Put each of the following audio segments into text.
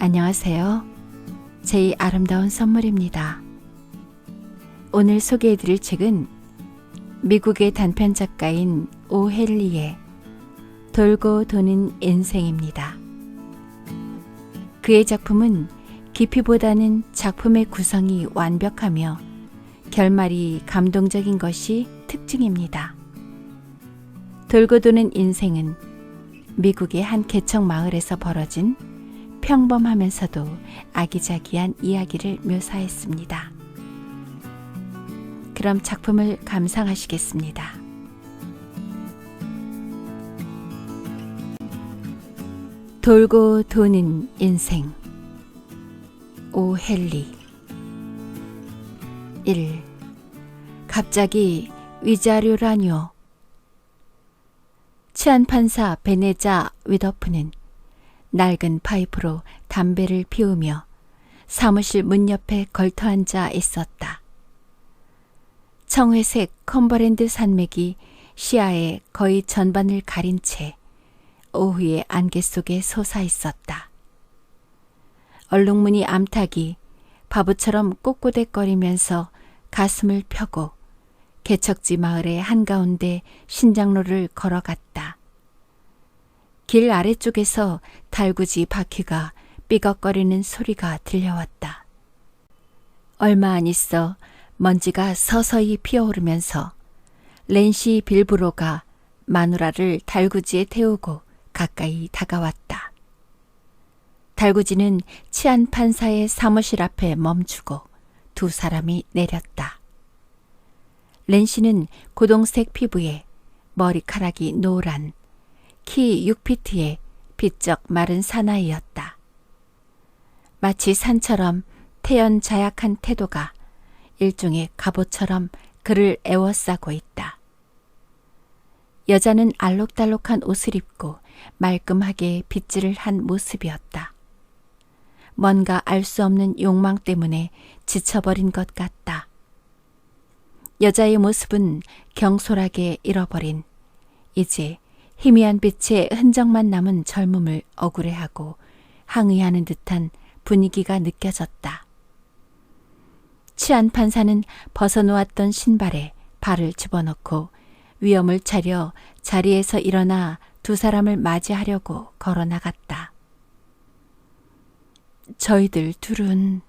안녕하세요. 제 아름다운 선물입니다. 오늘 소개해드릴 책은 미국의 단편 작가인 오헨리의 돌고 도는 인생입니다. 그의 작품은 깊이보다는 작품의 구성이 완벽하며 결말이 감동적인 것이 특징입니다. 돌고 도는 인생은 미국의 한 개척 마을에서 벌어진 평범하면서도 아기자기한 이야기를 묘사했습니다. 그럼 작품을 감상하시겠습니다. 돌고 도는 인생. 오헨리. 1. 갑자기 위자료라뇨. 치안판사 베네자 위더프는 낡은 파이프로 담배를 피우며 사무실 문 옆에 걸터앉아 있었다. 청회색 컴버랜드 산맥이 시야의 거의 전반을 가린 채 오후의 안개 속에 솟아 있었다. 얼룩무늬 암탉이 바보처럼 꼿꼿대거리면서 가슴을 펴고 개척지 마을의 한가운데 신장로를 걸어갔다. 길 아래쪽에서 달구지 바퀴가 삐걱거리는 소리가 들려왔다. 얼마 안 있어 먼지가 서서히 피어오르면서 랜시 빌브로가 마누라를 달구지에 태우고 가까이 다가왔다. 달구지는 치안 판사의 사무실 앞에 멈추고 두 사람이 내렸다. 랜시는 고동색 피부에 머리카락이 노란 키 6피트의 비쩍 마른 사나이였다. 마치 산처럼 태연 자약한 태도가 일종의 갑옷처럼 그를 에워싸고 있다. 여자는 알록달록한 옷을 입고 말끔하게 빗질을 한 모습이었다. 뭔가 알 수 없는 욕망 때문에 지쳐버린 것 같다. 여자의 모습은 경솔하게 잃어버린 이제 희미한 빛의 흔적만 남은 젊음을 억울해하고 항의하는 듯한 분위기가 느껴졌다. 치안 판사는 벗어놓았던 신발에 발을 집어넣고 위험을 차려 자리에서 일어나 두 사람을 맞이하려고 걸어나갔다. 저희들 둘은,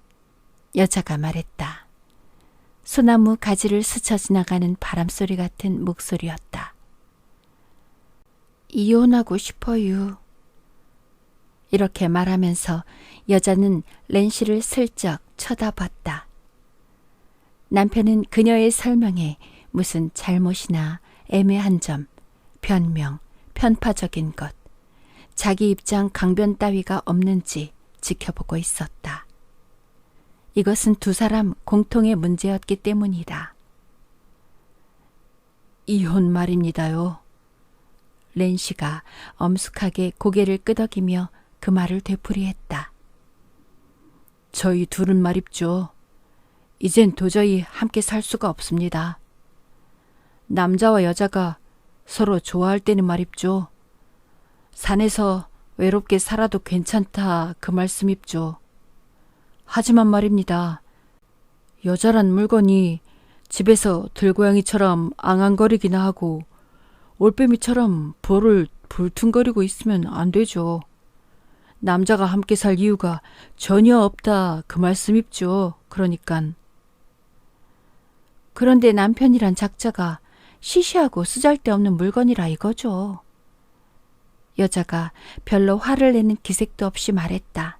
여자가 말했다. 소나무 가지를 스쳐 지나가는 바람소리 같은 목소리였다. 이혼하고 싶어요. 이렇게 말하면서 여자는 랜시를 슬쩍 쳐다봤다. 남편은 그녀의 설명에 무슨 잘못이나 애매한 점, 변명, 편파적인 것, 자기 입장 강변 따위가 없는지 지켜보고 있었다. 이것은 두 사람 공통의 문제였기 때문이다. 이혼 말입니다요. 랜시가 엄숙하게 고개를 끄덕이며 그 말을 되풀이했다. 저희 둘은 말입죠. 이젠 도저히 함께 살 수가 없습니다. 남자와 여자가 서로 좋아할 때는 말입죠. 산에서 외롭게 살아도 괜찮다 그 말씀입죠. 하지만 말입니다. 여자란 물건이 집에서 들고양이처럼 앙앙거리기나 하고 올빼미처럼 볼을 불퉁거리고 있으면 안 되죠. 남자가 함께 살 이유가 전혀 없다 그 말씀입죠. 그러니깐. 그런데 남편이란 작자가 시시하고 쓰잘데없는 물건이라 이거죠. 여자가 별로 화를 내는 기색도 없이 말했다.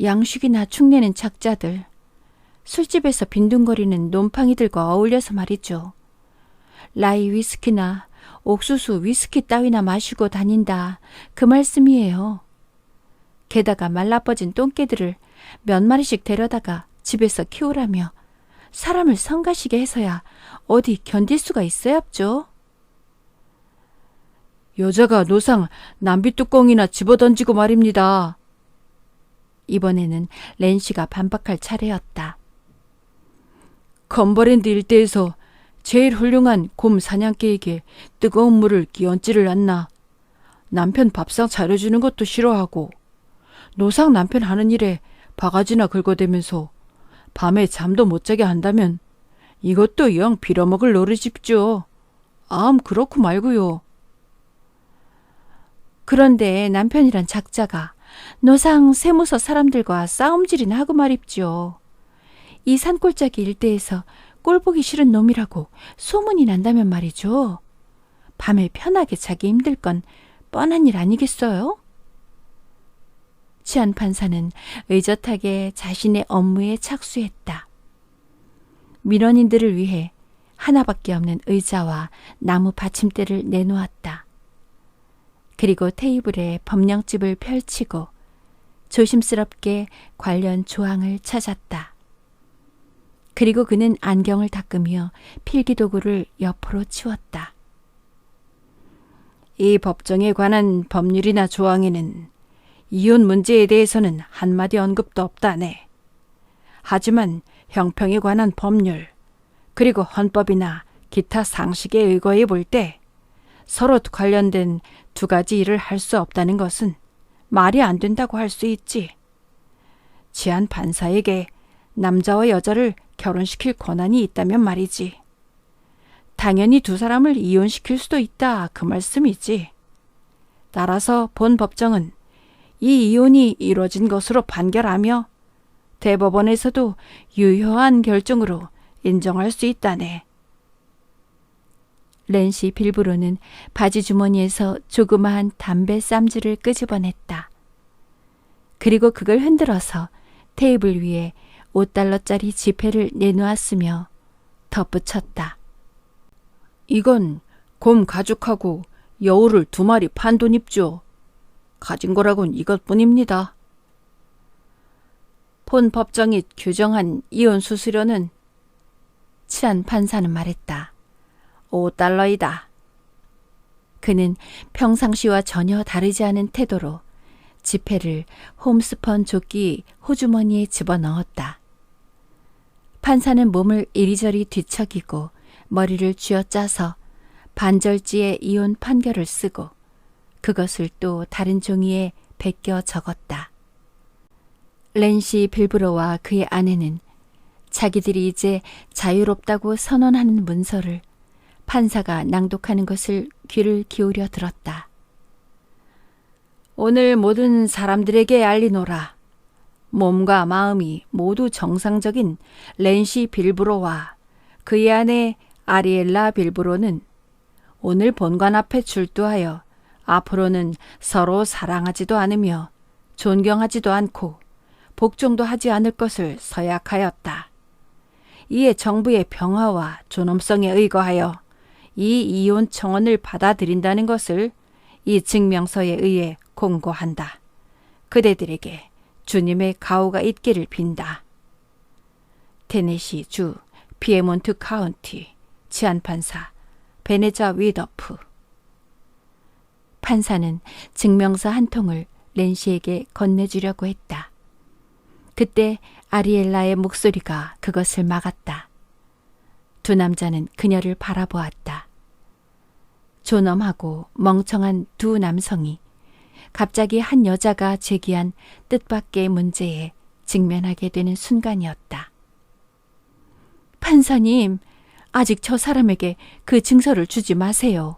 양식이나 축내는 작자들, 술집에서 빈둥거리는 놈팡이들과 어울려서 말이죠. 라이 위스키나 옥수수 위스키 따위나 마시고 다닌다 그 말씀이에요. 게다가 말라빠진 똥개들을 몇 마리씩 데려다가 집에서 키우라며 사람을 성가시게 해서야 어디 견딜 수가 있어야죠. 여자가 노상 남비뚜껑이나 집어던지고 말입니다. 이번에는 랜시가 반박할 차례였다. 컴버랜드 일대에서 제일 훌륭한 곰 사냥개에게 뜨거운 물을 끼얹지를 않나. 남편 밥상 차려주는 것도 싫어하고 노상 남편 하는 일에 바가지나 긁어대면서 밤에 잠도 못 자게 한다면 이것도 영 빌어먹을 노릇입죠. 암 그렇고 말고요. 그런데 남편이란 작자가 노상 세무서 사람들과 싸움질이나 하고 말입죠. 이 산골짜기 일대에서 꼴보기 싫은 놈이라고 소문이 난다면 말이죠. 밤에 편하게 자기 힘들 건 뻔한 일 아니겠어요? 치안 판사는 의젓하게 자신의 업무에 착수했다. 민원인들을 위해 하나밖에 없는 의자와 나무 받침대를 내놓았다. 그리고 테이블에 법령집을 펼치고 조심스럽게 관련 조항을 찾았다. 그리고 그는 안경을 닦으며 필기도구를 옆으로 치웠다. 이 법정에 관한 법률이나 조항에는 이혼 문제에 대해서는 한마디 언급도 없다네. 하지만 형평에 관한 법률, 그리고 헌법이나 기타 상식에 의거해 볼 때 서로 관련된 두 가지 일을 할 수 없다는 것은 말이 안 된다고 할 수 있지. 치안 판사에게 남자와 여자를 결혼시킬 권한이 있다면 말이지. 당연히 두 사람을 이혼시킬 수도 있다, 그 말씀이지. 따라서 본 법정은 이 이혼이 이루어진 것으로 판결하며 대법원에서도 유효한 결정으로 인정할 수 있다네. 렌시 빌브로는 바지 주머니에서 조그마한 담배 쌈주를 끄집어냈다. 그리고 그걸 흔들어서 테이블 위에 $5짜리 지폐를 내놓았으며 덧붙였다. 이건 곰 가죽하고 여우를 2마리 판 돈입죠. 가진 거라곤 이것뿐입니다. 본 법정이 규정한 이혼 수수료는 치안 판사는 말했다. $5이다. 그는 평상시와 전혀 다르지 않은 태도로 지폐를 홈스펀 조끼 호주머니에 집어넣었다. 판사는 몸을 이리저리 뒤척이고 머리를 쥐어짜서 반절지의 이혼 판결을 쓰고 그것을 또 다른 종이에 베껴 적었다. 렌시 빌브로와 그의 아내는 자기들이 이제 자유롭다고 선언하는 문서를 판사가 낭독하는 것을 귀를 기울여 들었다. 오늘 모든 사람들에게 알리노라. 몸과 마음이 모두 정상적인 렌시 빌브로와 그의 아내 아리엘라 빌브로는 오늘 본관 앞에 출두하여 앞으로는 서로 사랑하지도 않으며 존경하지도 않고 복종도 하지 않을 것을 서약하였다. 이에 정부의 평화와 존엄성에 의거하여 이 이혼 청원을 받아들인다는 것을 이 증명서에 의해 공고한다. 그대들에게 주님의 가호가 있기를 빈다. 테네시 주 피에몬트 카운티 치안판사 베네자 위더프. 판사는 증명서 한 통을 렌시에게 건네주려고 했다. 그때 아리엘라의 목소리가 그것을 막았다. 두 남자는 그녀를 바라보았다. 존엄하고 멍청한 두 남성이 갑자기 한 여자가 제기한 뜻밖의 문제에 직면하게 되는 순간이었다. 판사님, 아직 저 사람에게 그 증서를 주지 마세요.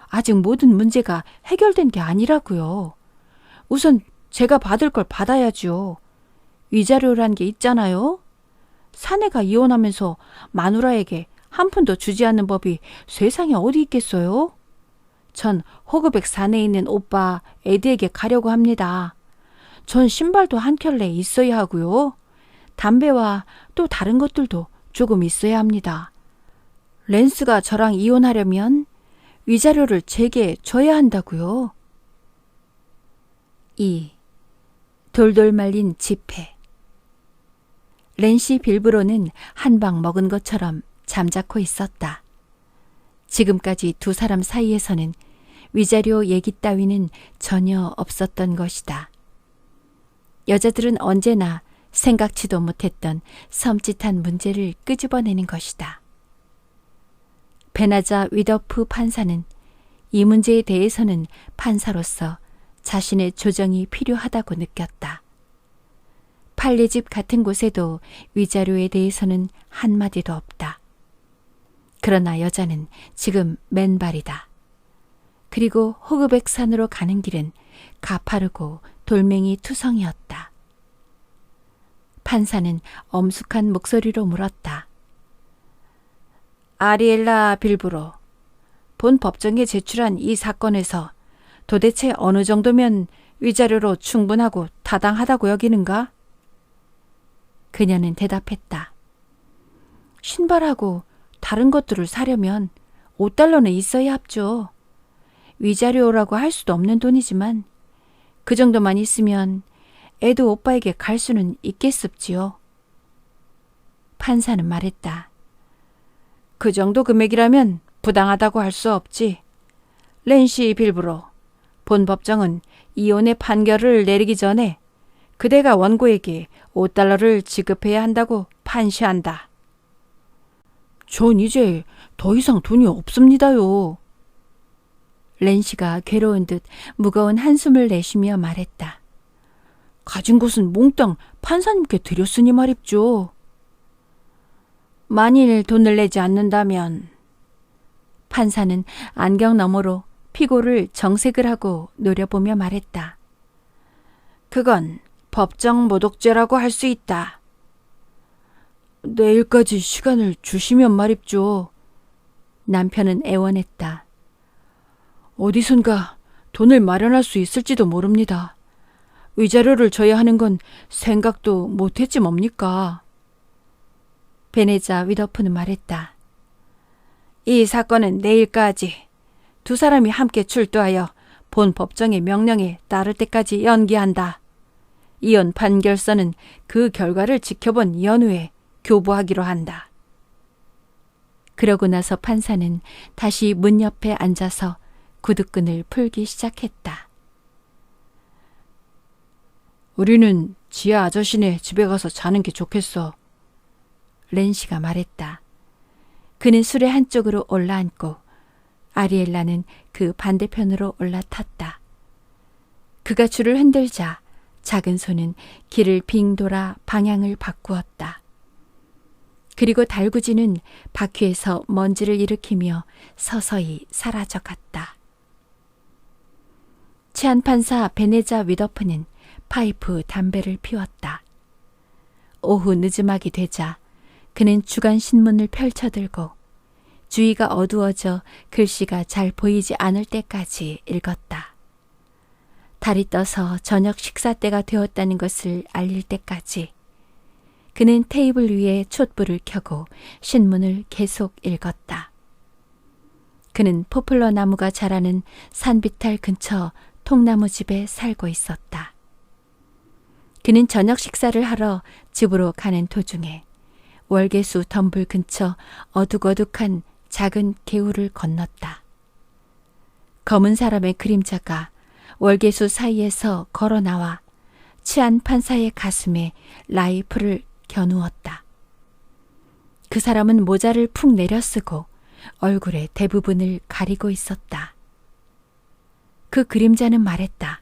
아직 모든 문제가 해결된 게 아니라고요. 우선 제가 받을 걸 받아야죠. 위자료란 게 있잖아요. 사내가 이혼하면서 마누라에게 한 푼도 주지 않는 법이 세상에 어디 있겠어요? 전 호그백 산에 있는 오빠 에드에게 가려고 합니다. 전 신발도 한 켤레 있어야 하고요. 담배와 또 다른 것들도 조금 있어야 합니다. 랜스가 저랑 이혼하려면 위자료를 제게 줘야 한다고요. 2. 돌돌 말린 지폐. 렌시 빌브로는 한 방 먹은 것처럼 잠자코 있었다. 지금까지 두 사람 사이에서는 위자료 얘기 따위는 전혀 없었던 것이다. 여자들은 언제나 생각지도 못했던 섬찟한 문제를 끄집어내는 것이다. 베나자 위더프 판사는 이 문제에 대해서는 판사로서 자신의 조정이 필요하다고 느꼈다. 판례집 같은 곳에도 위자료에 대해서는 한마디도 없다. 그러나 여자는 지금 맨발이다. 그리고 호그백산으로 가는 길은 가파르고 돌멩이 투성이었다. 판사는 엄숙한 목소리로 물었다. 아리엘라 빌브로, 본 법정에 제출한 이 사건에서 도대체 어느 정도면 위자료로 충분하고 타당하다고 여기는가? 그녀는 대답했다. 신발하고 다른 것들을 사려면 $5는 있어야 합죠. 위자료라고 할 수도 없는 돈이지만 그 정도만 있으면 에드 오빠에게 갈 수는 있겠습지요. 판사는 말했다. 그 정도 금액이라면 부당하다고 할 수 없지. 렌시 빌브로, 본 법정은 이혼의 판결을 내리기 전에 그대가 원고에게 $5를 지급해야 한다고 판시한다. 전 이제 더 이상 돈이 없습니다요. 렌시가 괴로운 듯 무거운 한숨을 내쉬며 말했다. 가진 것은 몽땅 판사님께 드렸으니 말입죠. 만일 돈을 내지 않는다면. 판사는 안경 너머로 피고를 정색을 하고 노려보며 말했다. 그건 법정 모독죄라고 할 수 있다. 내일까지 시간을 주시면 말입죠. 남편은 애원했다. 어디선가 돈을 마련할 수 있을지도 모릅니다. 위자료를 줘야 하는 건 생각도 못했지 뭡니까? 베네자 위더프는 말했다. 이 사건은 내일까지 두 사람이 함께 출두하여 본 법정의 명령에 따를 때까지 연기한다. 이혼 판결서는 그 결과를 지켜본 연후에 교부하기로 한다. 그러고 나서 판사는 다시 문 옆에 앉아서 구두끈을 풀기 시작했다. 우리는 지아 아저씨네 집에 가서 자는 게 좋겠어. 렌시가 말했다. 그는 술의 한쪽으로 올라앉고 아리엘라는 그 반대편으로 올라탔다. 그가 줄을 흔들자 작은 손은 길을 빙 돌아 방향을 바꾸었다. 그리고 달구지는 바퀴에서 먼지를 일으키며 서서히 사라져갔다. 치안판사 베네자 위더프는 파이프 담배를 피웠다. 오후 늦음하기 되자 그는 주간 신문을 펼쳐들고 주위가 어두워져 글씨가 잘 보이지 않을 때까지 읽었다. 달이 떠서 저녁 식사 때가 되었다는 것을 알릴 때까지 그는 테이블 위에 촛불을 켜고 신문을 계속 읽었다. 그는 포플러 나무가 자라는 산비탈 근처 통나무 집에 살고 있었다. 그는 저녁 식사를 하러 집으로 가는 도중에 월계수 덤불 근처 어둑어둑한 작은 개울을 건넜다. 검은 사람의 그림자가 월계수 사이에서 걸어 나와 치안 판사의 가슴에 라이플을 겨누었다. 그 사람은 모자를 푹 내려쓰고 얼굴의 대부분을 가리고 있었다. 그 그림자는 말했다.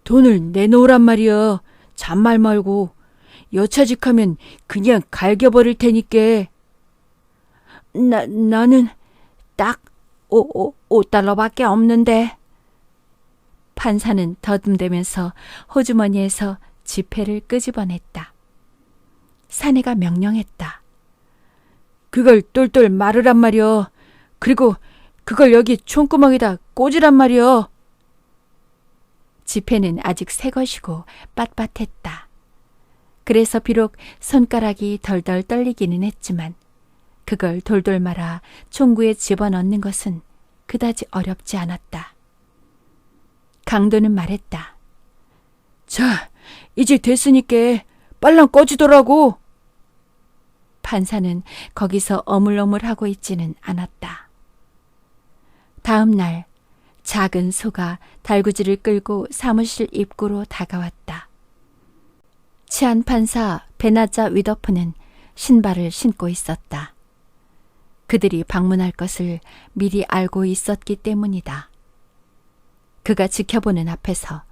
돈을 내놓으란 말이여. 잔말 말고. 여차직하면 그냥 갈겨버릴 테니께. 나는 딱 $5밖에 없는데. 판사는 더듬대면서 호주머니에서 지폐를 끄집어냈다. 사내가 명령했다. 그걸 똘똘 마르란 말이여. 그리고 그걸 여기 총구멍에다 꽂으란 말이여. 지폐는 아직 새 것이고 빳빳했다. 그래서 비록 손가락이 덜덜 떨리기는 했지만 그걸 돌돌 말아 총구에 집어넣는 것은 그다지 어렵지 않았다. 강도는 말했다. 자, 이제 됐으니까 빨랑 꺼지더라고. 판사는 거기서 어물어물하고 있지는 않았다. 다음 날 작은 소가 달구지를 끌고 사무실 입구로 다가왔다. 치안 판사 베나자 위더프는 신발을 신고 있었다. 그들이 방문할 것을 미리 알고 있었기 때문이다. 그가 지켜보는 앞에서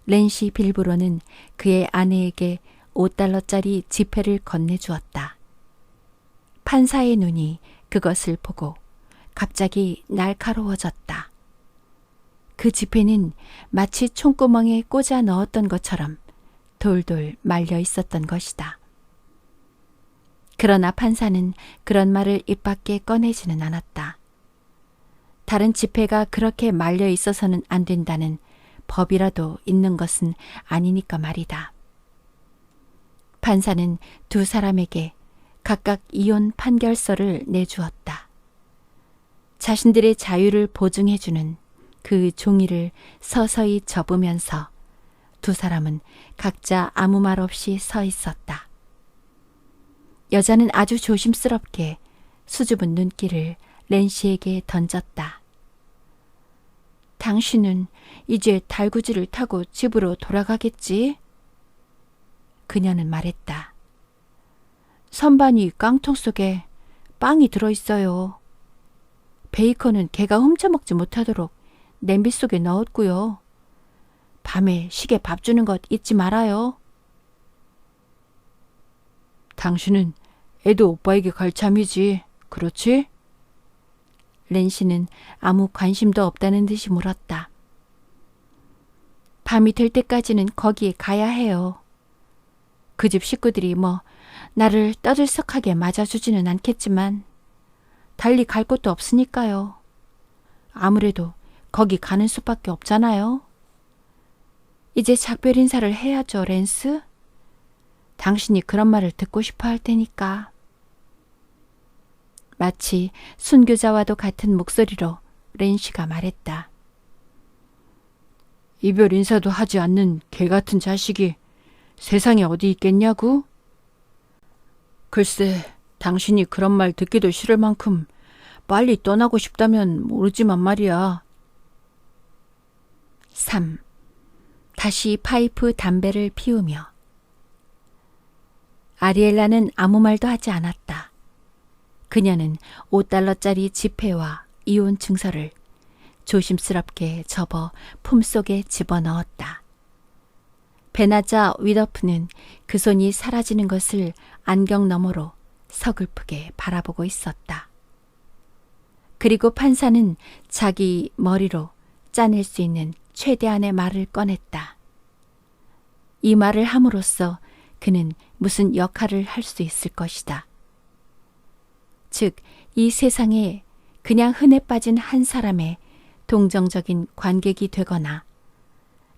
렌시 빌브로는 그의 아내에게 $5짜리 지폐를 건네주었다. 판사의 눈이 그것을 보고 갑자기 날카로워졌다. 그 지폐는 마치 총구멍에 꽂아 넣었던 것처럼 돌돌 말려 있었던 것이다. 그러나 판사는 그런 말을 입 밖에 꺼내지는 않았다. 다른 지폐가 그렇게 말려 있어서는 안 된다는 법이라도 있는 것은 아니니까 말이다. 판사는 두 사람에게 각각 이혼 판결서를 내주었다. 자신들의 자유를 보증해주는 그 종이를 서서히 접으면서 두 사람은 각자 아무 말 없이 서 있었다. 여자는 아주 조심스럽게 수줍은 눈길을 렌시에게 던졌다. 당신은 이제 달구지를 타고 집으로 돌아가겠지? 그녀는 말했다. 선반이 깡통 속에 빵이 들어있어요. 베이컨은 개가 훔쳐먹지 못하도록 냄비 속에 넣었고요. 밤에 시계 밥 주는 것 잊지 말아요. 당신은 애도 오빠에게 갈 참이지, 그렇지? 렌시는 아무 관심도 없다는 듯이 물었다. 밤이 될 때까지는 거기에 가야 해요. 그 집 식구들이 나를 떠들썩하게 맞아주지는 않겠지만 달리 갈 곳도 없으니까요. 아무래도 거기 가는 수밖에 없잖아요. 이제 작별 인사를 해야죠, 렌스. 당신이 그런 말을 듣고 싶어 할 테니까. 마치 순교자와도 같은 목소리로 렌시가 말했다. 이별 인사도 하지 않는 개 같은 자식이 세상에 어디 있겠냐고? 글쎄, 당신이 그런 말 듣기도 싫을 만큼 빨리 떠나고 싶다면 모르지만 말이야. 3. 다시 파이프 담배를 피우며. 아리엘라는 아무 말도 하지 않았다. 그녀는 $5짜리 지폐와 이혼 증서를 조심스럽게 접어 품속에 집어넣었다. 베나자 위더프는 그 손이 사라지는 것을 안경 너머로 서글프게 바라보고 있었다. 그리고 판사는 자기 머리로 짜낼 수 있는 최대한의 말을 꺼냈다. 이 말을 함으로써 그는 무슨 역할을 할 수 있을 것이다. 즉, 이 세상에 그냥 흔해 빠진 한 사람의 동정적인 관객이 되거나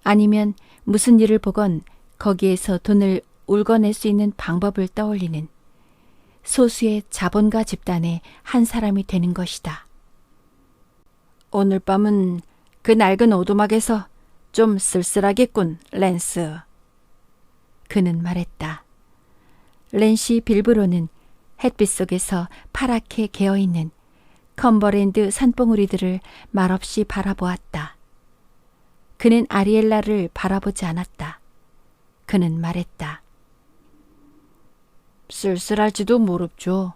아니면 무슨 일을 보건 거기에서 돈을 울거낼 수 있는 방법을 떠올리는 소수의 자본가 집단의 한 사람이 되는 것이다. 오늘 밤은 그 낡은 오두막에서 좀 쓸쓸하겠군, 렌스. 그는 말했다. 렌시 빌브로는 햇빛 속에서 파랗게 개어있는 컴버랜드 산봉우리들을 말없이 바라보았다. 그는 아리엘라를 바라보지 않았다. 그는 말했다. 쓸쓸할지도 모릅죠.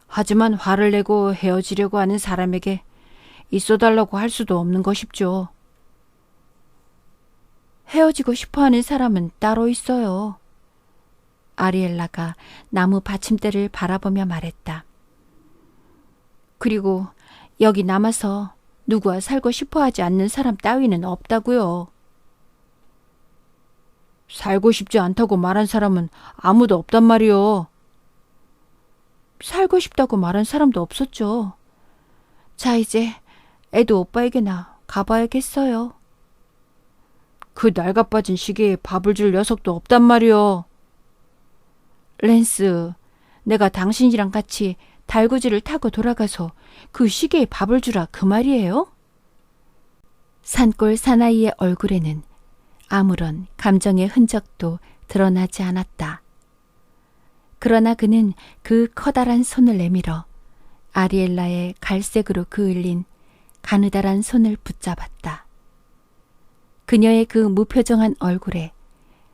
하지만 화를 내고 헤어지려고 하는 사람에게 있어달라고 할 수도 없는 것이죠. 헤어지고 싶어하는 사람은 따로 있어요. 아리엘라가 나무 받침대를 바라보며 말했다. 그리고 여기 남아서 누구와 살고 싶어하지 않는 사람 따위는 없다고요. 살고 싶지 않다고 말한 사람은 아무도 없단 말이요. 살고 싶다고 말한 사람도 없었죠. 자, 이제 애도 오빠에게나 가봐야겠어요. 그 낡아빠진 시계에 밥을 줄 녀석도 없단 말이요. 렌스, 내가 당신이랑 같이 달구지를 타고 돌아가서 그 시계에 밥을 주라 그 말이에요? 산골 사나이의 얼굴에는 아무런 감정의 흔적도 드러나지 않았다. 그러나 그는 그 커다란 손을 내밀어 아리엘라의 갈색으로 그을린 가느다란 손을 붙잡았다. 그녀의 그 무표정한 얼굴에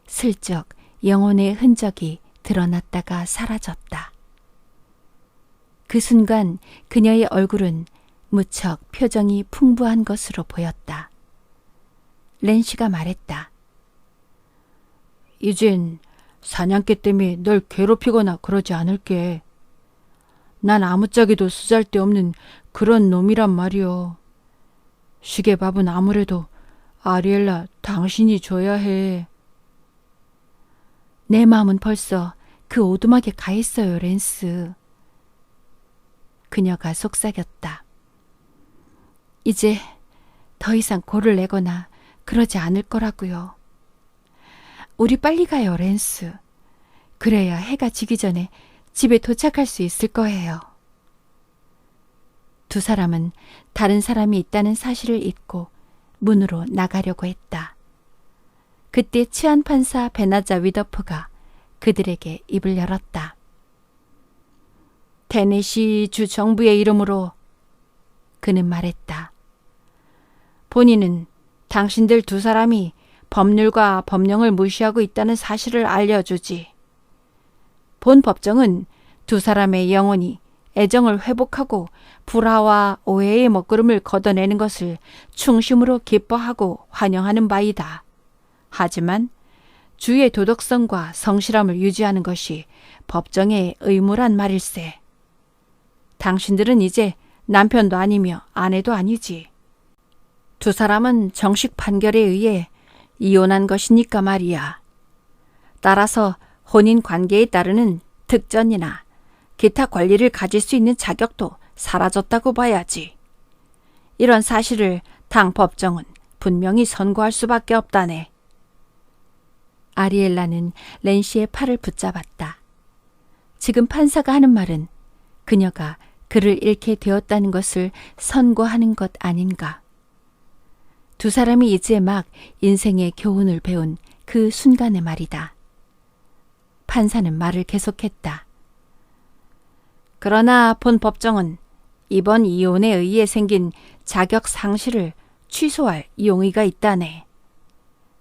슬쩍 영혼의 흔적이 드러났다가 사라졌다. 그 순간 그녀의 얼굴은 무척 표정이 풍부한 것으로 보였다. 렌시가 말했다. 이젠 사냥개 때문에 널 괴롭히거나 그러지 않을게. 난 아무짝에도 쓰잘데없는 그런 놈이란 말이오. 시계밥은 아무래도 아리엘라 당신이 줘야 해. 내 마음은 벌써 그 오두막에 가 있어요, 랜스. 그녀가 속삭였다. 이제 더 이상 골을 내거나 그러지 않을 거라고요. 우리 빨리 가요, 랜스. 그래야 해가 지기 전에 집에 도착할 수 있을 거예요. 두 사람은 다른 사람이 있다는 사실을 잊고 문으로 나가려고 했다. 그때 치안 판사 베나자 위더프가 그들에게 입을 열었다. 테네시 주 정부의 이름으로 그는 말했다. 본인은 당신들 두 사람이 법률과 법령을 무시하고 있다는 사실을 알려주지. 본 법정은 두 사람의 영혼이 애정을 회복하고 불화와 오해의 먹구름을 걷어내는 것을 충심으로 기뻐하고 환영하는 바이다. 하지만 주의 도덕성과 성실함을 유지하는 것이 법정의 의무란 말일세. 당신들은 이제 남편도 아니며 아내도 아니지. 두 사람은 정식 판결에 의해 이혼한 것이니까 말이야. 따라서 혼인 관계에 따르는 특전이나 기타 권리를 가질 수 있는 자격도 사라졌다고 봐야지. 이런 사실을 당 법정은 분명히 선고할 수밖에 없다네. 아리엘라는 렌시의 팔을 붙잡았다. 지금 판사가 하는 말은 그녀가 그를 잃게 되었다는 것을 선고하는 것 아닌가. 두 사람이 이제 막 인생의 교훈을 배운 그 순간의 말이다. 판사는 말을 계속했다. 그러나 본 법정은 이번 이혼에 의해 생긴 자격 상실을 취소할 용의가 있다네.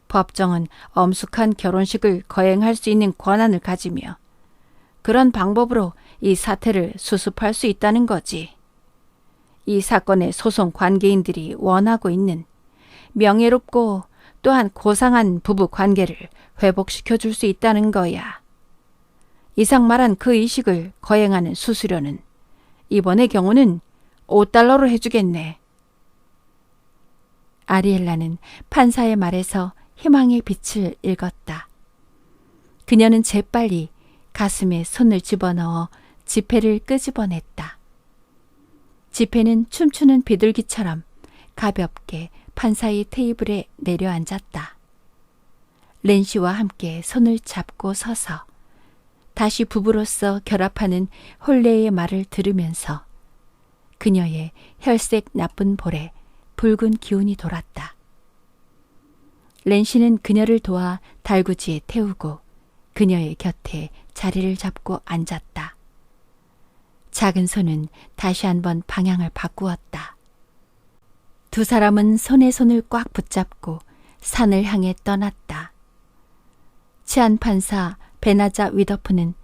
법정은 엄숙한 결혼식을 거행할 수 있는 권한을 가지며 그런 방법으로 이 사태를 수습할 수 있다는 거지. 이 사건의 소송 관계인들이 원하고 있는 명예롭고 또한 고상한 부부 관계를 회복시켜 줄 수 있다는 거야. 이상 말한 그 이식을 거행하는 수수료는 이번의 경우는 $5로 해주겠네. 아리엘라는 판사의 말에서 희망의 빛을 읽었다. 그녀는 재빨리 가슴에 손을 집어넣어 지폐를 끄집어냈다. 지폐는 춤추는 비둘기처럼 가볍게 판사의 테이블에 내려앉았다. 렌시와 함께 손을 잡고 서서 다시 부부로서 결합하는 홀레의 말을 들으면서 그녀의 혈색 나쁜 볼에 붉은 기운이 돌았다. 렌시는 그녀를 도와 달구지에 태우고 그녀의 곁에 자리를 잡고 앉았다. 작은 손은 다시 한번 방향을 바꾸었다. 두 사람은 손에 손을 꽉 붙잡고 산을 향해 떠났다. 치안 판사 베나자 위더프는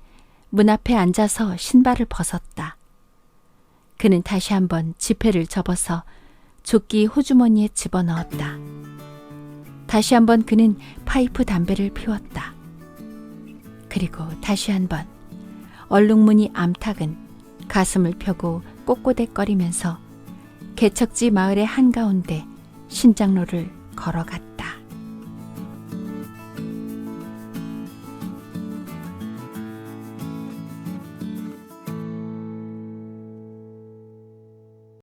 문 앞에 앉아서 신발을 벗었다. 그는 다시 한번 지폐를 접어서 조끼 호주머니에 집어넣었다. 다시 한번 그는 파이프 담배를 피웠다. 그리고 다시 한번 얼룩무늬 암탉은 가슴을 펴고 꼿꼿대거리면서 개척지 마을의 한가운데 신장로를 걸어갔다.